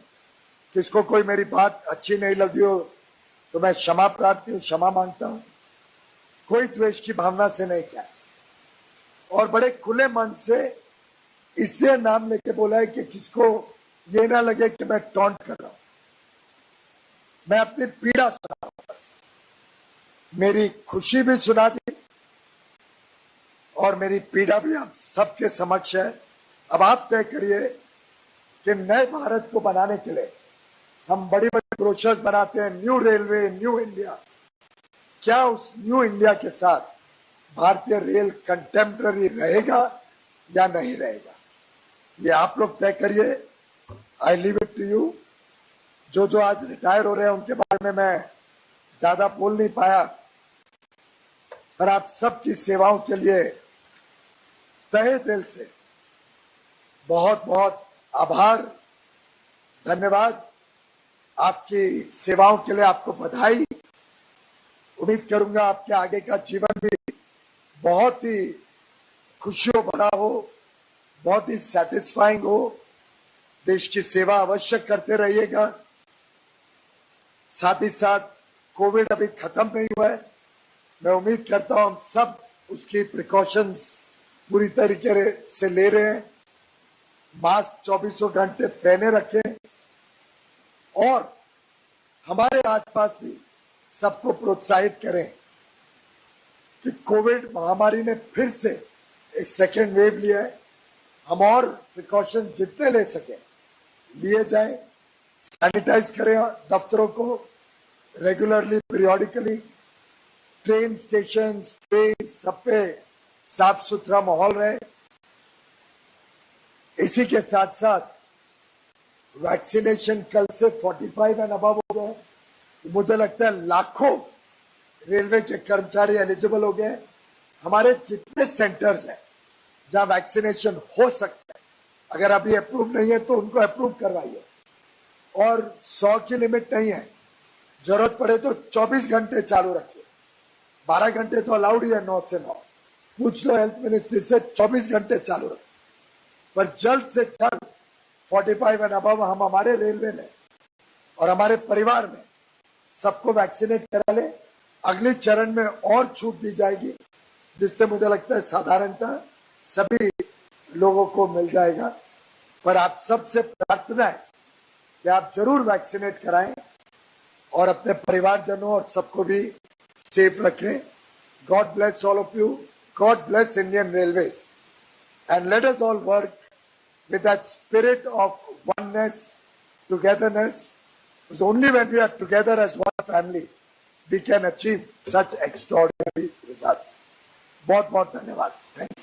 किसको कोई मेरी बात अच्छी नहीं लगी हो तो मैं क्षमा प्रार्थी हूं, क्षमा मांगता हूं। कोई द्वेष की भावना से नहीं किया और बड़े खुले मन से इससे नाम लेके बोला है कि किसको ये ना लगे कि मैं टॉन्ट कर रहा हूं। मैं अपनी पीड़ा सुना हूं, बस मेरी खुशी भी सुना दी और मेरी पीड़ा भी आप सबके समक्ष है। अब आप तय करिए कि नए भारत को बनाने के लिए हम बड़ी बड़ी ब्रोशर्स बनाते हैं, न्यू रेलवे, न्यू इंडिया। क्या उस न्यू इंडिया के साथ भारतीय रेल कंटेम्पररी रहेगा या नहीं रहेगा, ये आप लोग तय करिए। I leave it to you. जो आज रिटायर हो रहे हैं उनके बारे में मैं ज्यादा बोल नहीं पाया, पर आप सबकी सेवाओं के लिए तहे दिल से बहुत बहुत आभार, धन्यवाद। आपकी सेवाओं के लिए आपको बधाई। उम्मीद करूंगा आपके आगे का जीवन भी बहुत ही खुशियों भरा हो, बहुत ही सेटिस्फाइंग हो। देश की सेवा अवश्य करते रहिएगा। साथ ही साथ कोविड अभी खत्म नहीं हुआ है, मैं उम्मीद करता हूं हम सब उसकी प्रिकॉशंस पूरी तरीके से ले रहे हैं। मास्क 24 घंटे पहने रखें और हमारे आसपास भी सबको प्रोत्साहित करें कि कोविड महामारी ने फिर से एक सेकेंड वेव लिया है। हम और प्रिकॉशन जितने ले सके लिए जाएं, सैनिटाइज करें दफ्तरों को regularly, periodically, train station, train सब पे साफ सुथरा माहौल रहे। इसी के साथ साथ वैक्सीनेशन कल से 45 एंड अबव हो गए, मुझे लगता है लाखों रेलवे के कर्मचारी एलिजिबल हो गए। हमारे जितने सेंटर्स हैं जहां वैक्सीनेशन हो सकता है, अगर अभी अप्रूव नहीं है तो उनको अप्रूव करवाइए। और 100 की लिमिट नहीं है, जरूरत पड़े तो 24 घंटे चालू रखिए। 12 घंटे तो अलाउड ही है 9 से 9। पूछ लो हेल्थ मिनिस्ट्री से, 24 घंटे चालू रखिए। पर जल्द से जल्द 45 एंड अबव हम हमारे रेलवे में और हमारे परिवार में सबको वैक्सीनेट करा ले। अगले चरण में और छूट दी जाएगी, जिससे मुझे लगता है साधारणतः सभी लोगों को मिल जाएगा। पर आप सबसे प्रार्थना है कि आप जरूर वैक्सीनेट कराएं और अपने परिवारजनों और सबको भी सेफ रखें। God bless all of you, God bless Indian railways, and let us all work with that spirit of oneness, togetherness. Because only when we are together as one family, we can achieve such extraordinary results. बहुत बहुत धन्यवाद। Thank you.